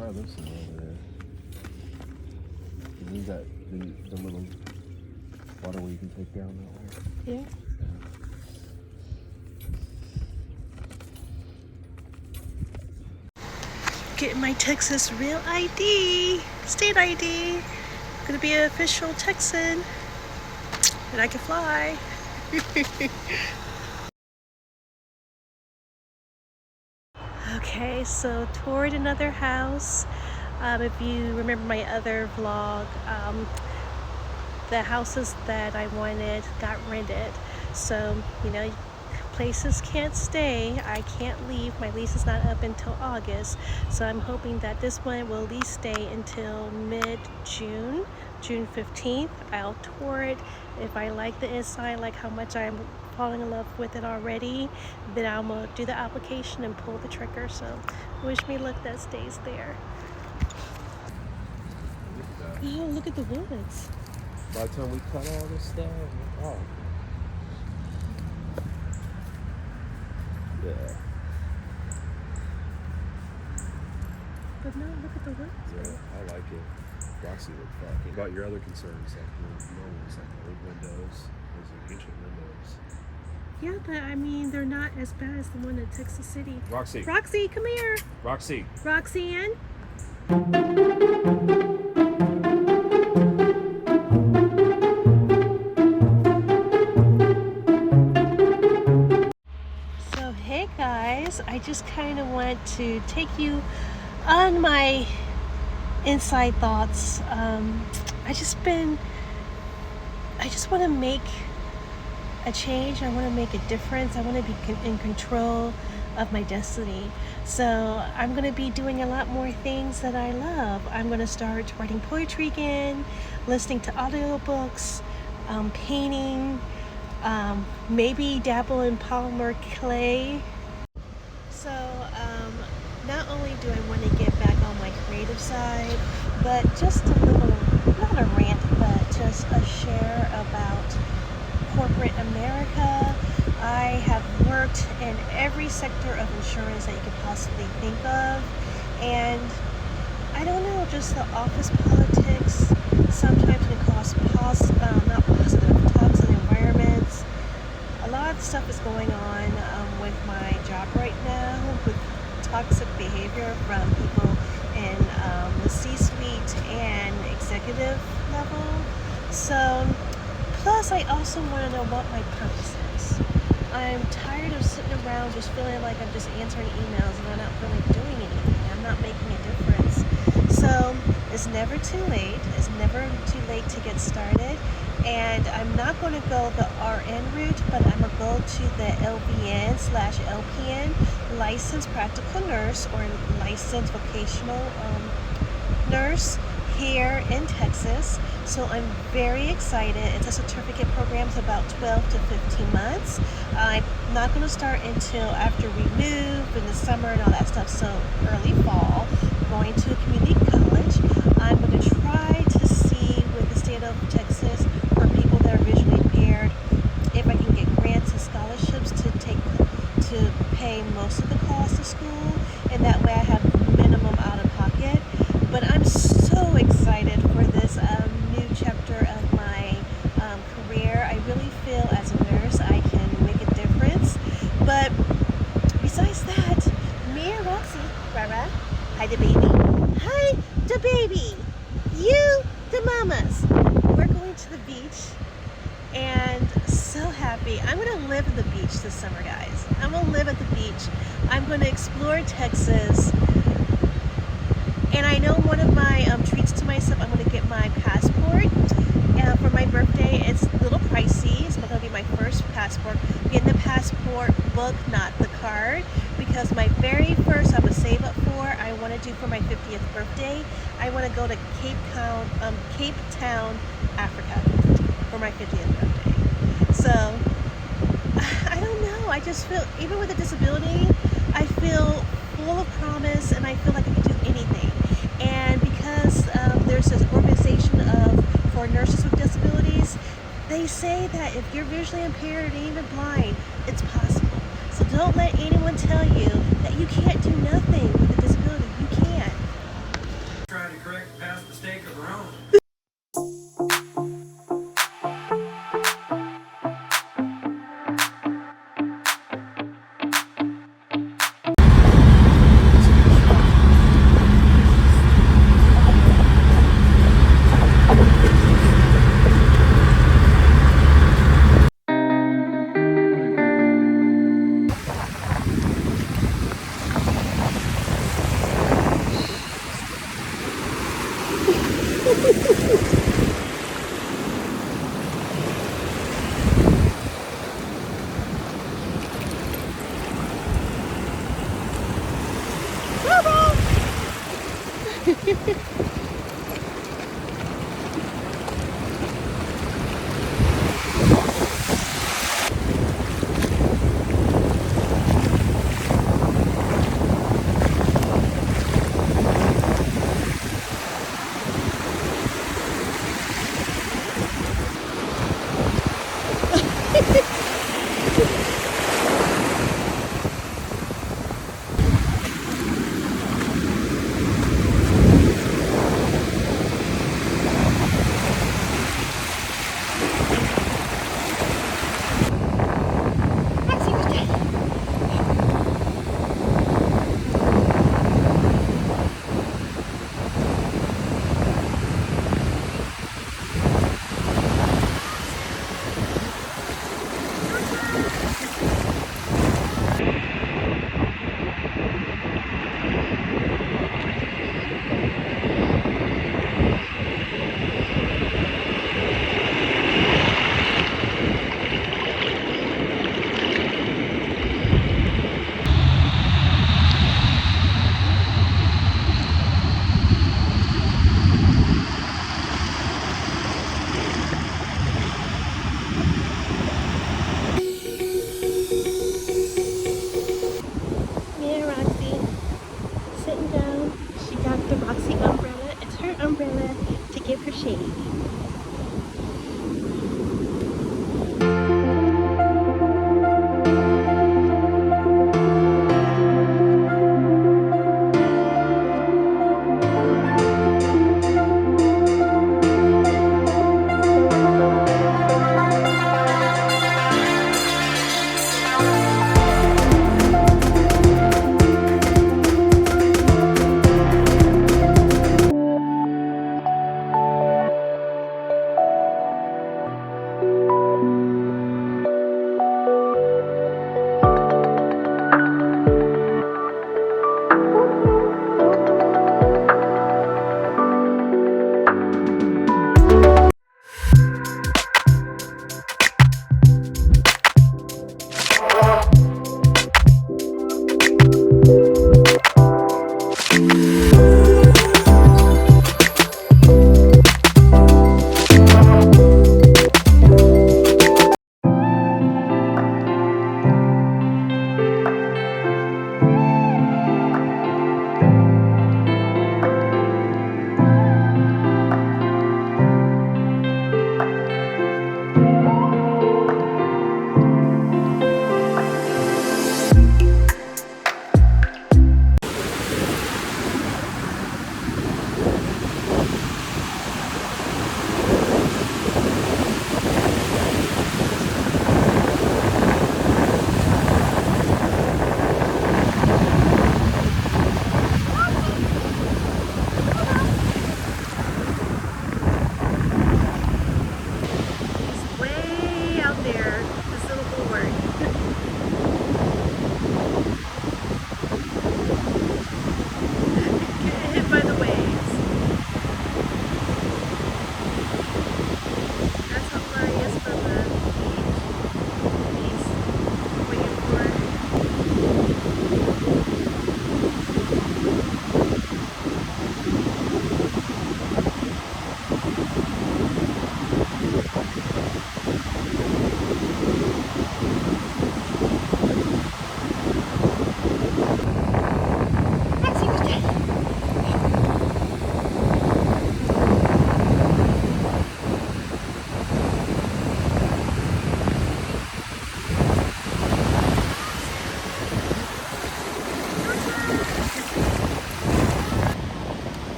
probably live somewhere over there. Isn't that the little waterway you can take down that way? Yeah. Getting my Texas real ID, state ID. I'm gonna be an official Texan, and I can fly. Okay, so toured another house. If you remember my other vlog, the houses that I wanted got rented. So, you know, places can't stay. I can't leave. My lease is not up until August. So I'm hoping that this one will at least stay until mid-June, June 15th. I'll tour it. If I like the inside, like how much I'm falling in love with it already, then I'm gonna do the application and pull the trigger. So wish me luck that stays there. Oh, look at the woods. By the time we cut all this stuff, oh. Yeah. But no, look at the woods. Yeah, I like it. Roxy looked fun. What about your other concerns, like normal, like old windows, those are ancient windows? Yeah, but I mean, they're not as bad as the one in Texas City. Roxy. Roxy, come here. Roxy. Roxanne. So, hey guys, I just kind of want to take you on my inside thoughts. I just want to make a change. I want to make a difference. I want to be in control of my destiny. So I'm going to be doing a lot more things that I love. I'm going to start writing poetry again, listening to audiobooks, painting, maybe dabble in polymer clay. So not only do I want to get back on my creative side, but just a little, not a rant, but just a share about corporate America. I have worked in every sector of insurance that you could possibly think of, and I don't know, just the office politics sometimes can cause not positive, toxic environments. A lot of stuff is going on with my job right now, with toxic behavior from people in the C-suite and executive level. So, plus I also want to know what my purpose is. I'm tired of sitting around just feeling like I'm just answering emails and I'm not really doing anything. I'm not making a difference. So it's never too late. It's never too late to get started. And I'm not going to go the RN route, but I'm going to go to the LVN/LPN, licensed practical nurse or licensed vocational nurse here in Texas. So I'm very excited. It's a certificate program. It's about 12 to 15 months. I'm not going to start until after we move in the summer and all that stuff, so early fall. Going to a community college. I'm going to try to see with the state of Texas for people that are visually impaired if I can get grants and scholarships to pay most of the cost of school, and that way I have minimum out of pocket. But I'm so excited for this new chapter of my career. I really feel as a nurse I can make a difference. But besides that, me and Roxy, Rara, hi the baby, hi the baby, you the mamas, we're going to the beach and so happy. I'm going to live at the beach this summer, guys. I'm going to live at the beach. I'm going to explore Texas. And I know one of my treats to myself, I'm going to get my passport for my birthday. It's a little pricey. It's going to be my first passport. Getting the passport book, not the card, because my very first I'm going to save up for, I want to do for my 50th birthday. I want to go to Cape Town, Africa for my 50th birthday. So, I don't know. I just feel, even with a disability, I feel full of promise and I feel like I can do anything. And because there's this organization for nurses with disabilities, they say that if you're visually impaired or even blind, it's possible. So don't let anyone tell you that you can't do nothing with a disability. You can. Me and Roxy sitting down. She got the Roxy umbrella. It's her umbrella to give her shade.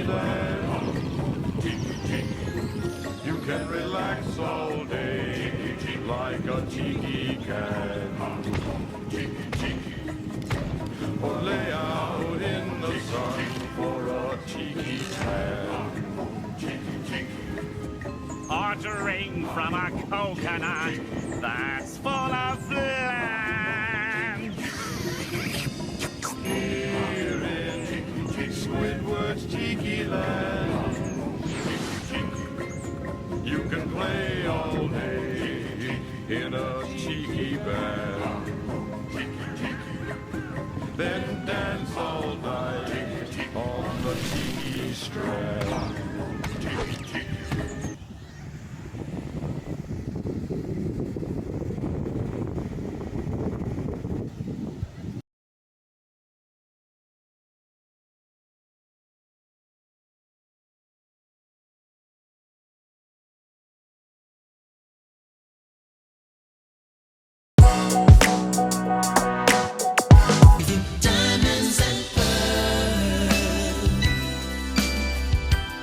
land. You can relax all day like a tiki can. Or lay out in the sun for a tiki tan. Or drink from a coconut that's full of phlegm. Here in Squidward's Tiki Land, you can play all day in a tiki band, then dance all night on the tiki strand. Diamonds and pearls.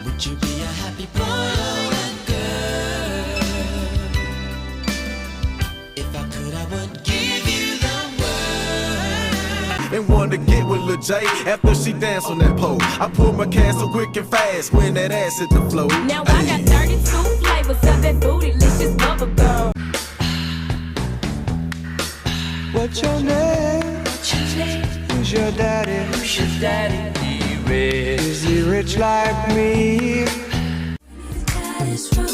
Would you be a happy boy or a girl? If I could, I would give you the world. And wanted to get with Lil J after she danced on that pole. I pulled my cash so quick and fast when that ass hit the floor. Now I got 32 flavors of that bootylicious bubble gum. What's your name? Who's your daddy? Who's your daddy? He rich. Is he rich like me? That is true.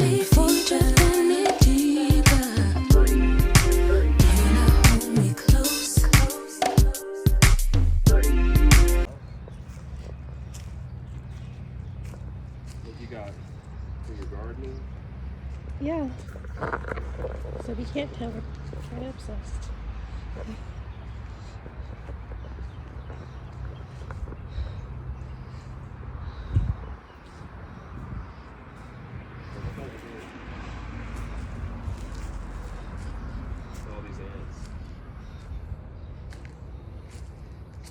Before you drift any deeper, you wanna hold me close. What you got for your gardening? Yeah. So we can't tell we're kind of obsessed. All these ants.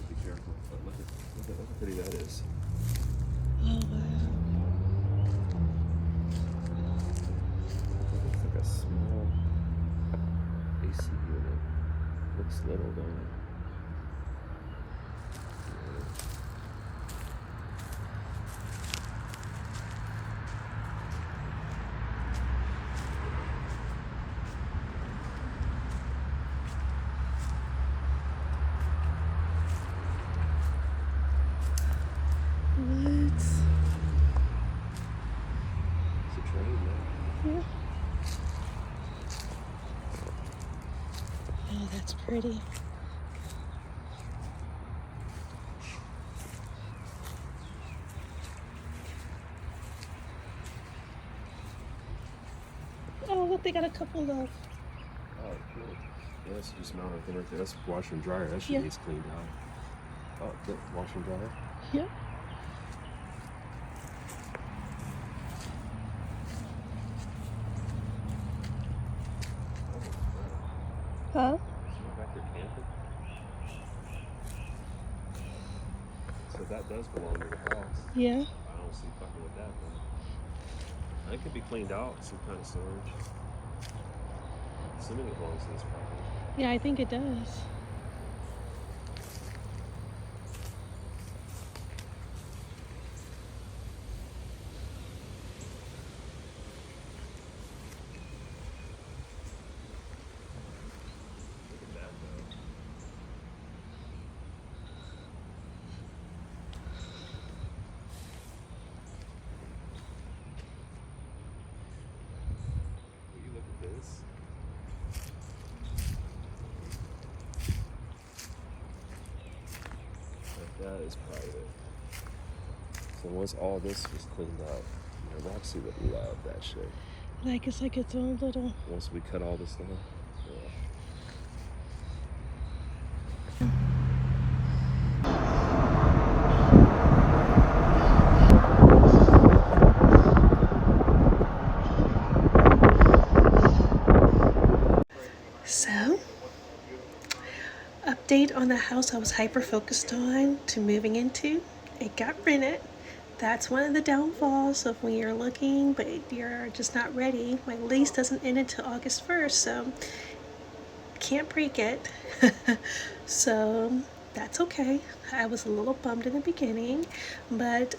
Be careful. But look how pretty that is. Oh wow. It's like a small AC unit. Looks little though. What? It's a train now. Yeah. Oh, that's pretty. Oh, look, they got a couple of. Oh, cool. Yeah, that's just mounted right there. That's washer and dryer. That shit Yeah. needs cleaned out. Oh, the washer and dryer. Yeah. Huh? Back there camping. So that does belong to the house. Yeah. I don't see fucking with that though. It could be cleaned out, some kind of storage. Assuming it belongs to this property. Yeah, I think it does. Look at that though. Will you look at this? Like that is private. So once all this was cleaned up, you know, Roxy would love that shit. Like it's like its own little. Once we cut all this down. Yeah. So, update update on the house I was hyper focused on to moving into. It got rented. That's one of the downfalls of when you're looking but you're just not ready. My lease doesn't end until August 1st, so can't break it. So that's okay. I was a little bummed in the beginning, but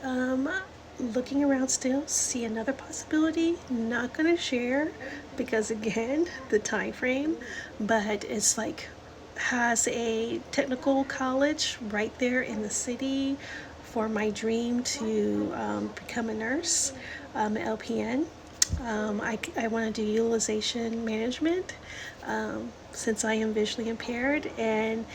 looking around still, see another possibility. Not gonna share because again, the time frame, but it's like has a technical college right there in the city for my dream to become a nurse, LPN. I want to do utilization management since I am visually impaired, and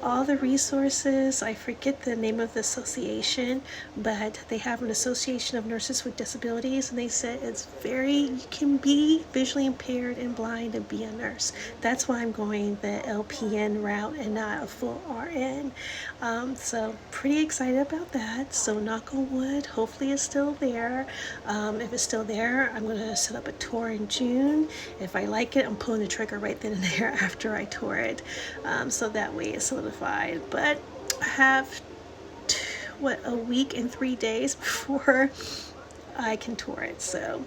all the resources, I forget the name of the association, but they have an association of nurses with disabilities, and they said it's you can be visually impaired and blind and be a nurse. That's why I'm going the LPN route and not a full RN. So pretty excited about that. So knock on wood, hopefully it's still there. If it's still there, I'm gonna set up a tour in June. If I like it, I'm pulling the trigger right then and there after I tour it. So that way it's solidified. But I have a week and 3 days before I can tour it, so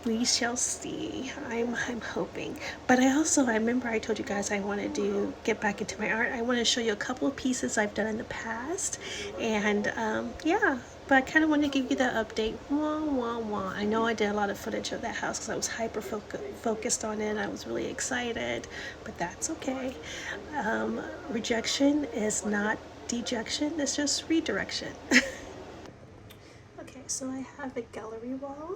we shall see. I'm hoping. But I remember I told you guys I want to get back into my art. I want to show you a couple of pieces I've done in the past, and yeah, but I kind of want to give you the update. Wah, wah, wah. I know I did a lot of footage of that house because I was hyper focused on it. I was really excited, but that's okay. Rejection is not dejection, it's just redirection. Okay, so I have a gallery wall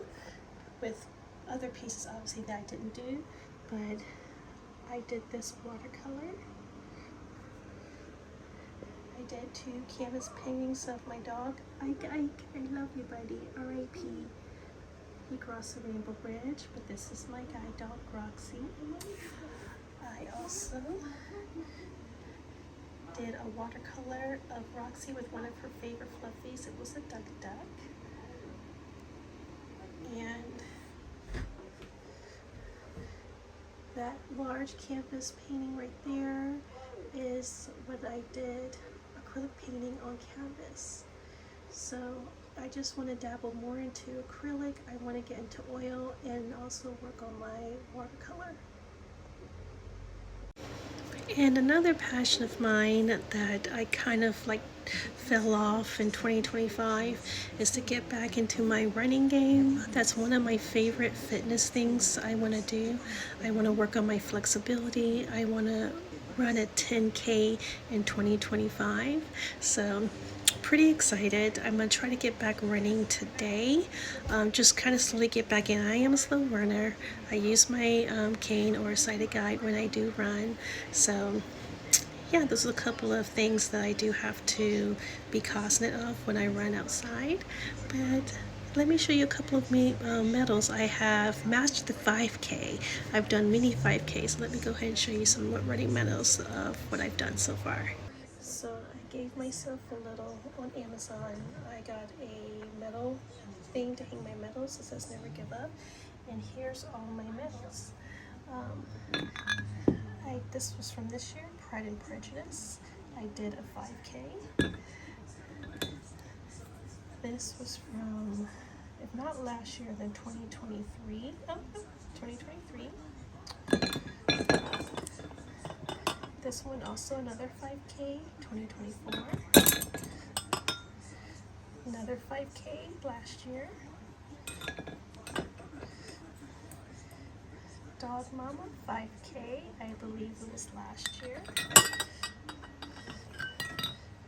with other pieces obviously that I didn't do, but I did this watercolor. I did 2 canvas paintings of my dog. I love you, buddy. R.I.P. He crossed the Rainbow Bridge, but this is my guide dog, Roxy. I also did a watercolor of Roxy with one of her favorite fluffies. It was a duck. And that large canvas painting right there is what I did, acrylic painting on canvas. So I just want to dabble more into acrylic. I want to get into oil and also work on my watercolor. And another passion of mine that I kind of like fell off in 2025 is to get back into my running game. That's one of my favorite fitness things I want to do. I want to work on my flexibility. I want to run a 10K in 2025. So pretty excited. I'm gonna try to get back running today. Just kind of slowly get back in. I am a slow runner. I use my cane or a sighted guide when I do run. So yeah, those are a couple of things that I do have to be cognizant of when I run outside. But let me show you a couple of medals. I have mastered the 5K. I've done mini 5K, so let me go ahead and show you some running medals of what I've done so far. So I gave myself a little on Amazon. I got a medal thing to hang my medals. It says never give up. And here's all my medals. This was from this year, Pride and Prejudice. I did a 5K. This was from, if not last year, then 2023. Oh, 2023. This one also another 5K, 2024. Another 5K last year. Dog Mama 5K, I believe it was last year.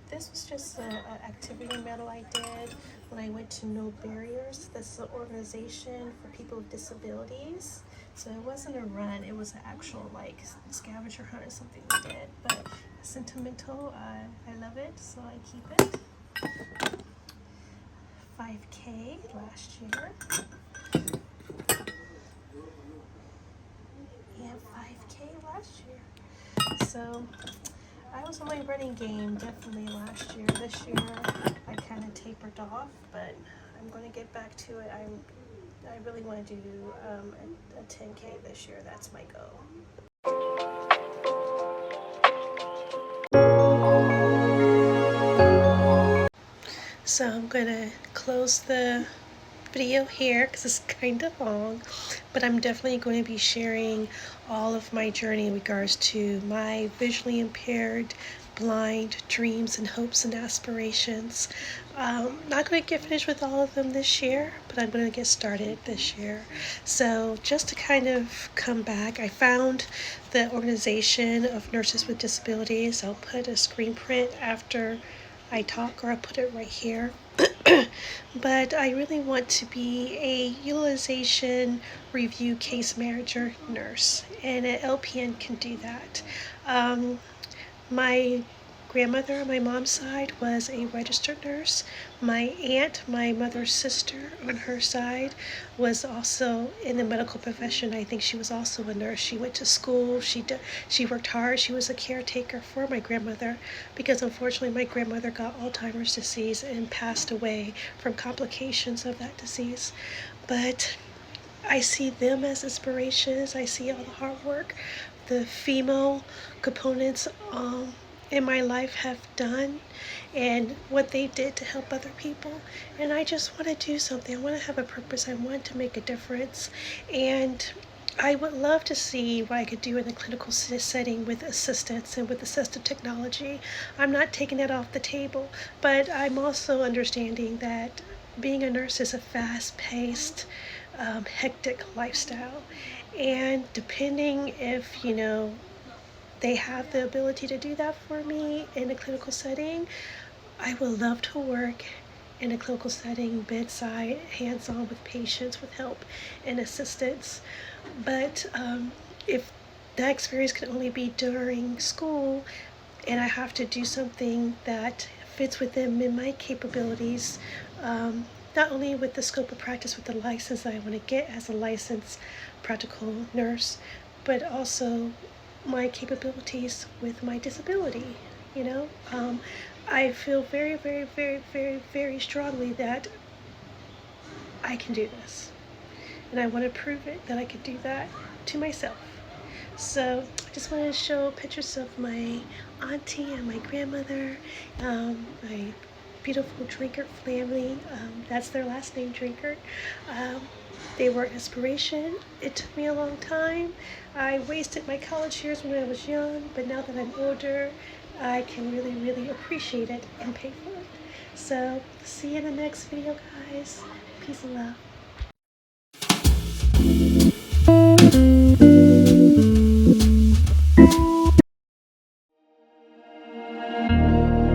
This was just an activity medal I did when I went to No Barriers. This is an organization for people with disabilities. So it wasn't a run, it was an actual like scavenger hunt or something we did. But sentimental, I love it, so I keep it. 5K last year. And 5K last year. So I was on my running game definitely last year. This year I kind of tapered off, but I'm going to get back to it. I really want to do a 10K this year. That's my goal. So I'm gonna close the video here because it's kind of long, but I'm definitely going to be sharing all of my journey in regards to my visually impaired, blind dreams and hopes and aspirations. Not going to get finished with all of them this year, but I'm going to get started this year. So just to kind of come back, I found the Organization of Nurses with Disabilities. I'll put a screen print after I talk, or I'll put it right here. But I really want to be a utilization review case manager nurse, and an LPN can do that. My grandmother on my mom's side was a registered nurse. My aunt, my mother's sister on her side, was also in the medical profession. I think she was also a nurse. She went to school. She worked hard. She was a caretaker for my grandmother because unfortunately my grandmother got Alzheimer's disease and passed away from complications of that disease. But I see them as inspirations. I see all the hard work the female components in my life have done and what they did to help other people. And I just want to do something. I want to have a purpose. I want to make a difference. And I would love to see what I could do in the clinical setting with assistance and with assistive technology. I'm not taking it off the table, but I'm also understanding that being a nurse is a fast-paced, hectic lifestyle. And depending if, they have the ability to do that for me in a clinical setting, I would love to work in a clinical setting, bedside, hands-on with patients, with help and assistance. But if that experience can only be during school and I have to do something that fits within my capabilities, not only with the scope of practice with the license that I want to get as a licensed practical nurse, but also my capabilities with my disability. I feel very, very, very, very, very strongly that I can do this. And I want to prove it that I can do that to myself. So I just wanted to show pictures of my auntie and my grandmother, my beautiful Drinkert family. That's their last name, Drinkert. They were inspiration. It took me a long time. I wasted my college years when I was young, but now that I'm older, I can really, really appreciate it and pay for it. So see you in the next video, guys. Peace and love.